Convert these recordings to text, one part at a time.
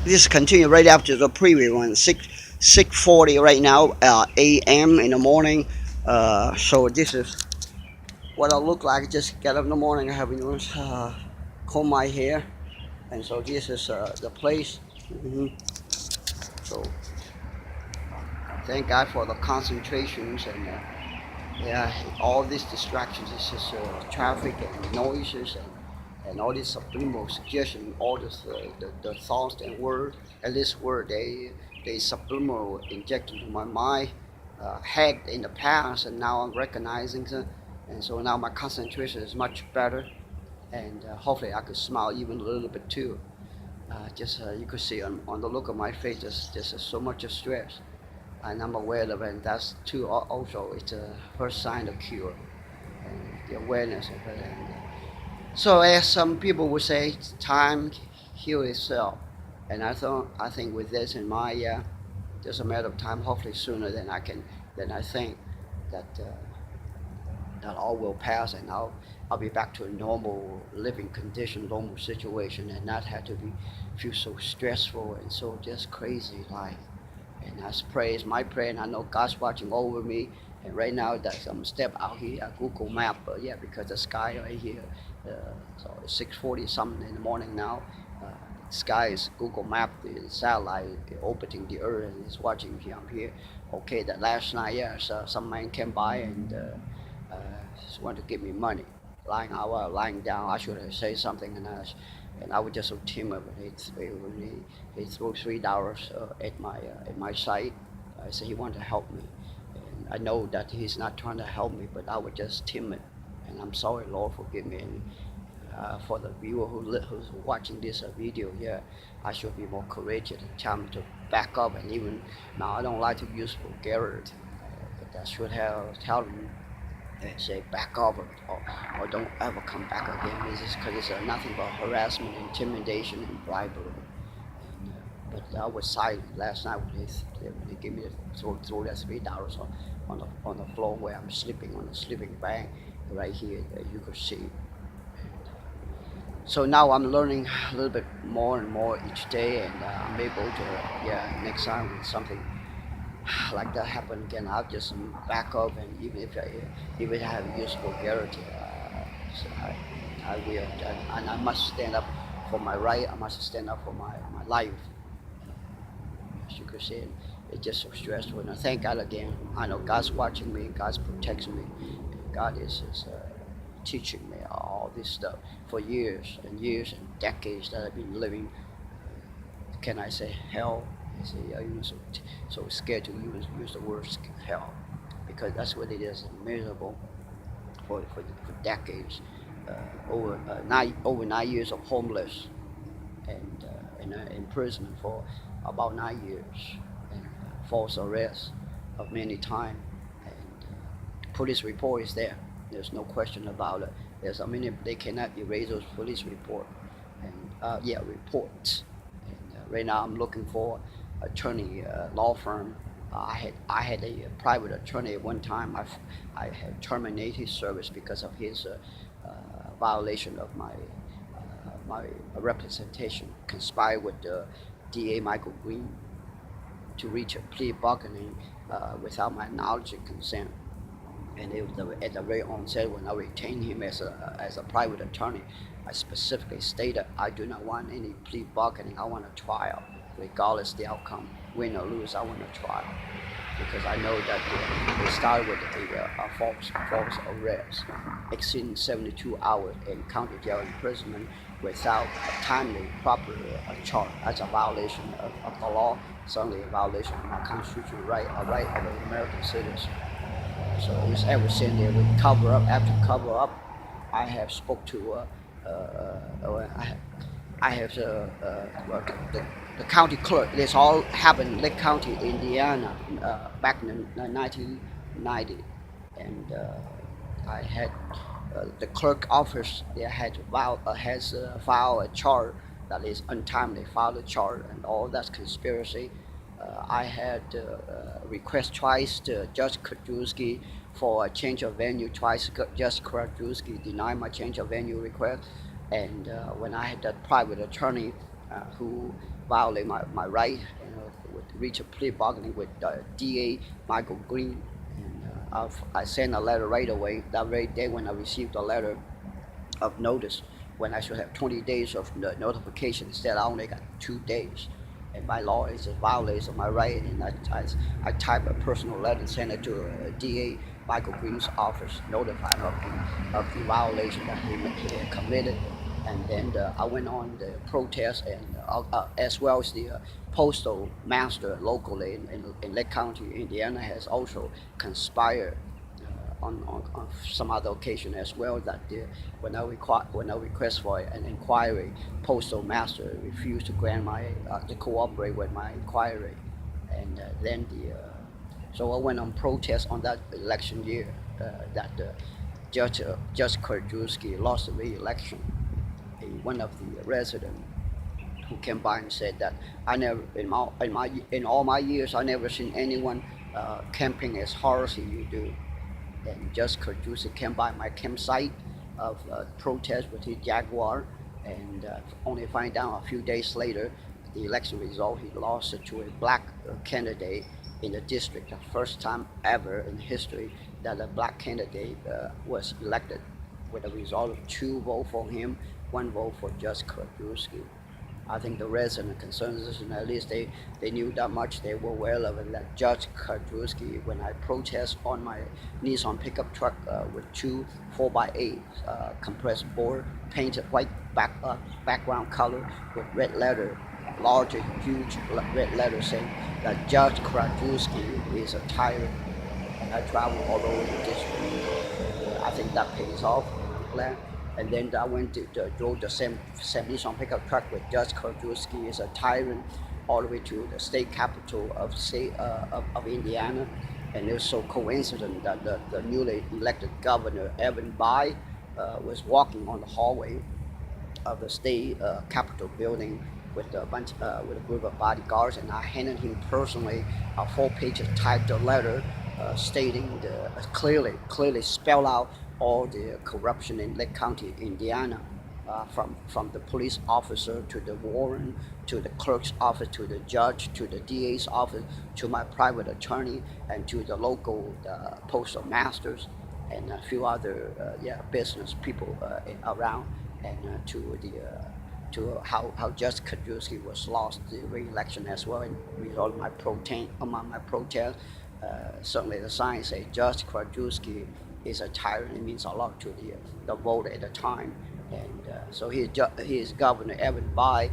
This continue right after the previous one. 6:40 right now, a.m. in the morning. So this is what I look like. Just get up in the morning. I have comb my hair, and so this is the place. So thank God for the concentrations and yeah, all these distractions. It's just traffic and noises and all this subliminal suggestion, all this the thoughts and word and this word they subliminal inject into my mind, had in the past, and now I'm recognizing them, and so now my concentration is much better, and hopefully I could smile even a little bit too. Just you could see on the look of my face, there's so much of stress, and I'm aware of it. And that's too also it's a first sign of cure, and the awareness of it. And so, as some people would say, time heals itself, and I think with this in mind, yeah, just a matter of time. Hopefully, sooner than I think that that all will pass, and I'll be back to a normal living condition, normal situation, and not have to be feel so stressful and so just crazy like. And that's praise my prayer, and I know God's watching over me. And right now, that I'm step out here at Google Map, yeah, because the sky right here, so it's 6:40 something in the morning now. Uh, Sky is Google Map, the satellite orbiting the Earth, and it's watching me. I'm here. Okay, that last night, yeah, so some man came by and just wanted to give me money. Lying down, I should have said something, and I was just so timid. He threw $3 at my side. I said he wanted to help me, and I know that he's not trying to help me, but I was just timid, and I'm sorry, Lord, forgive me. And for the viewer who's watching this video here, I should be more courageous and tell him to back up. And even now, I don't like to use vulgarity, but I should have tell him and say back up, or don't ever come back again. This is because it's nothing but harassment, intimidation, and bribery. And, but I was silent last night when they gave me throw that $3 on the floor where I'm sleeping on the sleeping bag right here that you could see. So now I'm learning a little bit more and more each day, and I'm able to, yeah, next time when something like that happen again, I'll just back up, and even I have used vulgarity, so I will, and I must stand up for my right. I must stand up for my life. As you could see, it's just so stressful. And I thank God again. I know God's watching me, God's protecting me, and God is teaching me all this stuff for years and years and decades that I've been living. Can I say hell? I say I'm so scared to use the word hell, because that's what it is, miserable for decades. Over 9 years of homeless, and in imprisonment for about 9 years, and false arrest of many times, and police report is there. There's no question about it. They cannot erase those police report, and yeah, reports. And right now I'm looking for attorney, law firm. I had a private attorney at one time. I had terminated his service because of his violation of my representation, conspired with the DA Michael Green to reach a plea bargaining without my knowledge and consent. And it was at the very onset when I retained him as a private attorney, I specifically stated I do not want any plea bargaining. I want a trial, regardless the outcome, win or lose. I want a trial, because I know that they started with a false arrest, exceeding 72 hours in county jail imprisonment without a timely, proper charge. That's a violation of the law, certainly a violation of my constitutional right, a right of an American citizen. So it's ever since they would cover up after cover up. I have spoke to I have well, the county clerk. This all happened in Lake County, Indiana, back in the 1990, and I had the clerk office there has filed a charge that is untimely, filed a charge, and all that's conspiracy. I had request twice to Judge Krajewski for a change of venue twice. Judge Krajewski denied my change of venue request, and when I had that private attorney who violate my right, with reach a plea bargaining with DA Michael Green. And I sent a letter right away that very day when I received the letter of notice, when I should have 20 days of notification. Instead, I only got 2 days. And by law, it's a violation of my right. And I type a personal letter and send it to DA Michael Green's office, notify him of the violation that he had committed. And then I went on the protest, and as well as the postal master locally in Lake County, Indiana, has also conspired on some other occasion as well, that when I request for an inquiry, postal master refused to grant my to cooperate with my inquiry. And then so I went on protest on that election year, that Judge Krajewski lost the re-election. One of the residents who came by and said that I never in all my years I never seen anyone camping as hard as you do. And Judge Krajewski came by my campsite of protest with his Jaguar, and only find out a few days later the election result, he lost it to a black candidate in the district. The first time ever in history that a black candidate was elected, with a result of 2 votes for him, 1 vote for Judge Krajewski. I think the resident concerns, and at least they knew that much. They were well aware that Judge Krajewski, when I protest on my Nissan pickup truck with 2 4x8 compressed board, painted white background color with red letter, large, huge red letter saying that Judge Krajewski is a tyrant. And I travel all over the district. I think that pays off. And then I went to drove the same Nissan pickup truck with Judge Krajewski is a tyrant, all the way to the state capital of Indiana. And it was so coincident that the newly elected governor, Evan Bayh, was walking on the hallway of the state capitol building with with a group of bodyguards, and I handed him personally a 4-page typed letter stating clearly spell out all the corruption in Lake County, Indiana, from the police officer to the warden to the clerk's office to the judge to the DA's office to my private attorney and to the local postal masters and a few other business people around, and to how Judge Krajewski was lost the re-election as well. And result of my protest, certainly the signs say Judge Krajewski is a tyrant. It means a lot to the vote at the time. And so his governor, Evan Bayh,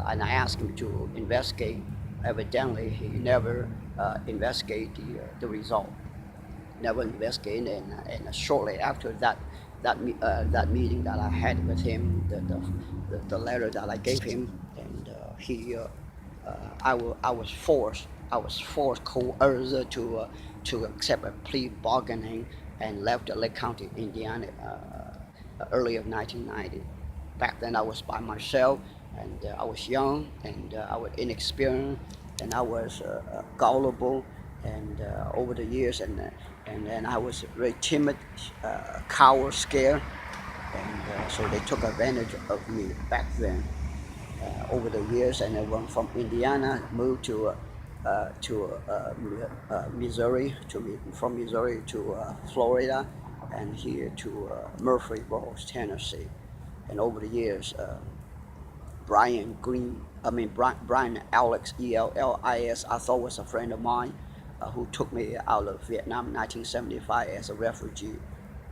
and I asked him to investigate. Evidently, he never investigated the result. Never investigated, and shortly after that meeting that I had with him, the letter that I gave him, and I was forced coerced to accept a plea bargaining and left Lake County, Indiana, early of 1990. Back then I was by myself, and I was young, and I was inexperienced, and I was gullible, and over the years, and I was very timid, coward, scared, and so they took advantage of me back then. Over the years, and I went from Indiana, moved to Missouri, from Missouri to Florida, and here to Murfreesboro, Tennessee. And over the years, Brian Alex, ELLIS, I thought was a friend of mine, who took me out of Vietnam in 1975 as a refugee.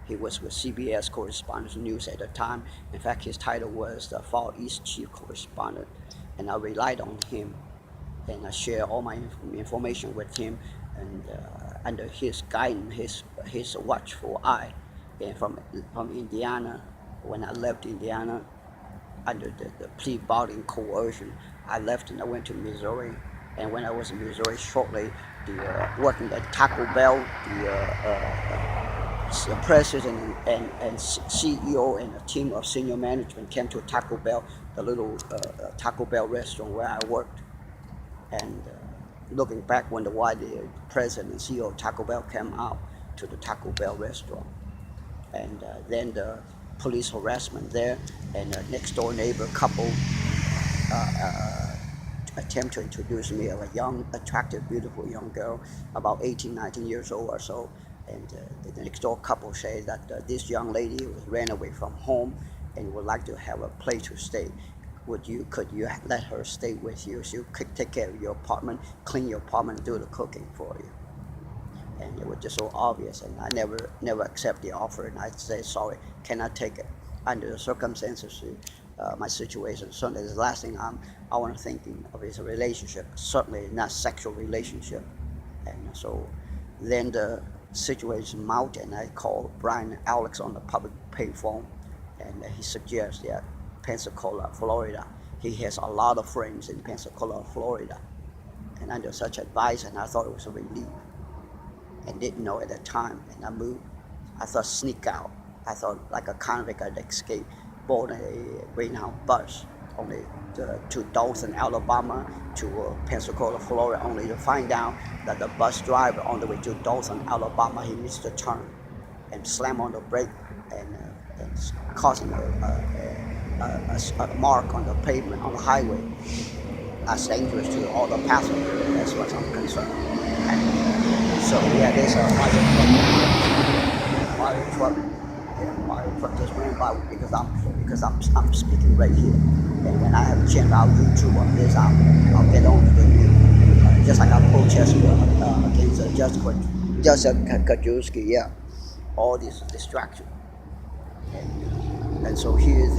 He was with CBS Correspondence News at the time. In fact, his title was the Far East Chief Correspondent, and I relied on him, and I shared all my information with him, and under his guidance, his watchful eye. And from Indiana, when I left Indiana, under the plea bargaining coercion, I left and I went to Missouri. And when I was in Missouri shortly, working at Taco Bell, the president and CEO and a team of senior management came to Taco Bell, the little Taco Bell restaurant where I worked. And looking back, wonder why the president and CEO of Taco Bell came out to the Taco Bell restaurant. And then the police harassment there, and a next door neighbor couple attempt to introduce me of a young, attractive, beautiful young girl, about 18, 19 years old or so. And the next door couple say that this young lady ran away from home and would like to have a place to stay. Could you let her stay with you? She could take care of your apartment, clean your apartment, do the cooking for you. And it was just so obvious, and I never accept the offer, and I say sorry, cannot take it under the circumstances, my situation. Certainly, the last thing I want to thinking of is a relationship, certainly not sexual relationship. And so then the situation mounted, and I called Brian Alex on the public payphone, and he suggests that Pensacola, Florida. He has a lot of friends in Pensacola, Florida, and under such advice, and I thought it was a relief and didn't know at the time. And I moved. I thought sneak out. I thought like a convict I'd escape, board a Greyhound bus only to Dothan, Alabama, to Pensacola, Florida, only to find out that the bus driver on the way to Dothan, Alabama, he missed the turn and slammed on the brake and causing a mark on the pavement on the highway. That's dangerous to all the passengers, as far as I'm concerned. And so yeah, there's a fire truck. Yeah, fire truck just went by because I'm speaking right here. And when I have a chance, I'll YouTube on this. I'll get on to the news. Just like I protest against Jessica Kajewski. Yeah, all these distractions. And so here's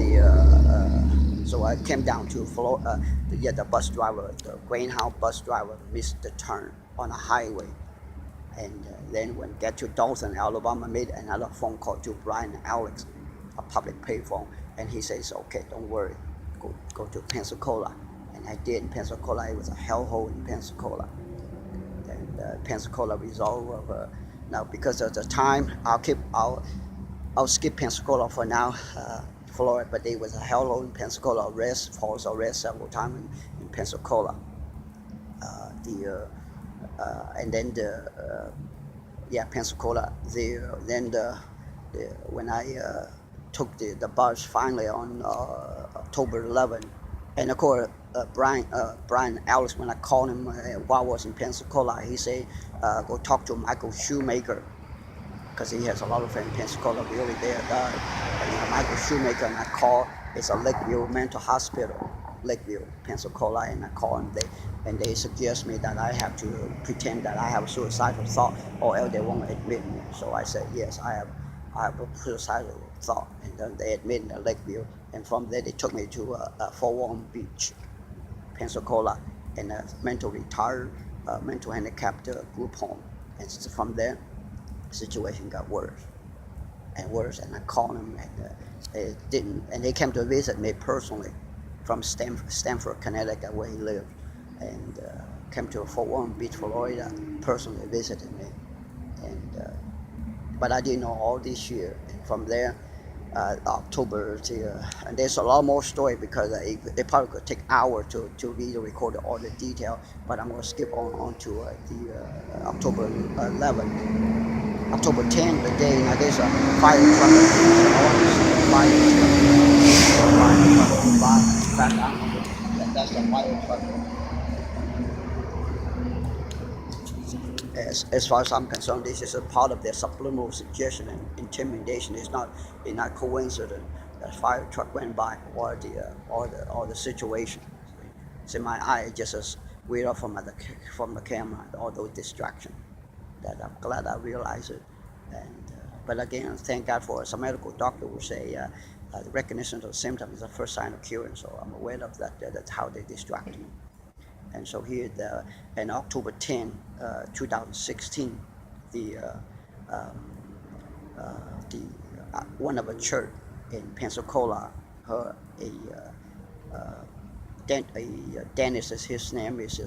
so I came down to Florida. The bus driver, the Greyhound bus driver, missed the turn on a highway. And then when get to Dothan, Alabama, made another phone call to Brian Alex, a public payphone, and he says, "Okay, don't worry, go to Pensacola." And I did in Pensacola. It was a hellhole in Pensacola. And Pensacola resolved now because of the time. I'll skip Pensacola for now, Florida, but it was a hellhole in Pensacola. False arrest several times in Pensacola. And then Pensacola. When I took the bus finally on October 11, and of course Brian Ellis, when I called him while I was in Pensacola, he said go talk to Michael Shoemaker, because he has a lot of friends in Pensacola, really there. And Michael Shoemaker, and I called, it's a Lakeview Mental Hospital, Lakeview, Pensacola, and I called them, and they suggest me that I have to pretend that I have a suicidal thought, or else they won't admit me. So I said, yes, I have a suicidal thought, and then they admit me at Lakeview, and from there they took me to Fort Walton Beach, Pensacola, and a mental retired, mental handicapped group home. And from there, situation got worse and worse, and I called them, and they didn't, and they came to visit me personally from Stamford, Connecticut, where he lived, and came to Fort Walton Beach, Florida, personally visited me, and but I didn't know all this year. And from there, October to, and there's a lot more story because it probably could take hours to video record all the detail, but I'm going to skip on to the October 11th. October 10th, the day, now there's a fire truck. In fact, that's the fire truck. As far as I'm concerned, this is a part of their subliminal suggestion and intimidation. It's not coincidence that fire truck went by, or the situation. It's in my eye, just as weird from the camera, all those distractions. That I'm glad I realized it. And but again, thank God for some medical doctor will say the recognition of symptoms is the first sign of curing. So I'm aware of that. That's how they distract me. And so here, in October 10, 2016, the one of a church in Pensacola, Dennis is his name, is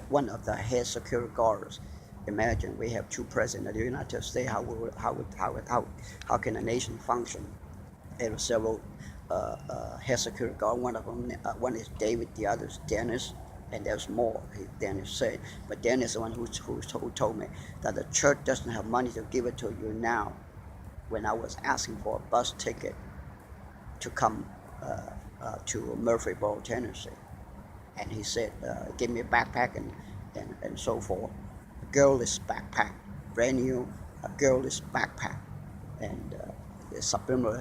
one of the head security guards. Imagine we have two presidents of the United States. How can a nation function? There were several head security guards. One is David, the other is Dennis, and there's more. Dennis said, but Dennis is the one who told me that the church doesn't have money to give it to you now. When I was asking for a bus ticket to come to Murfreesboro, Tennessee. and he said, give me a backpack and so forth. A girlish backpack, brand new, a girlish backpack. And the subliminal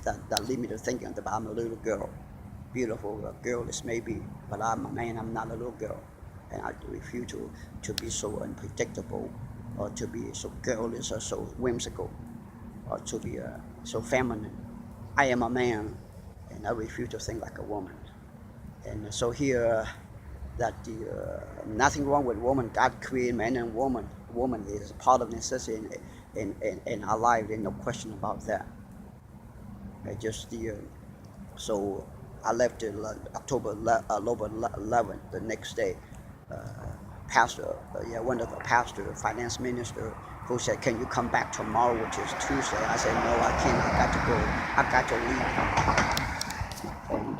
that lead me to thinking that I'm a little girl, beautiful girlish maybe, but I'm a man, I'm not a little girl. And I refuse to be so unpredictable, or to be so girlish or so whimsical, or to be so feminine. I am a man, and I refuse to think like a woman. And so here, that nothing wrong with woman. God created man and woman. Woman is a part of necessity in our life. There's no question about that. Just the so I left October 11th, the next day. Uh, pastor, one of the pastor, finance minister, who said, "Can you come back tomorrow, which is Tuesday?" I said, "No, I can't. I got to go. I got to leave." And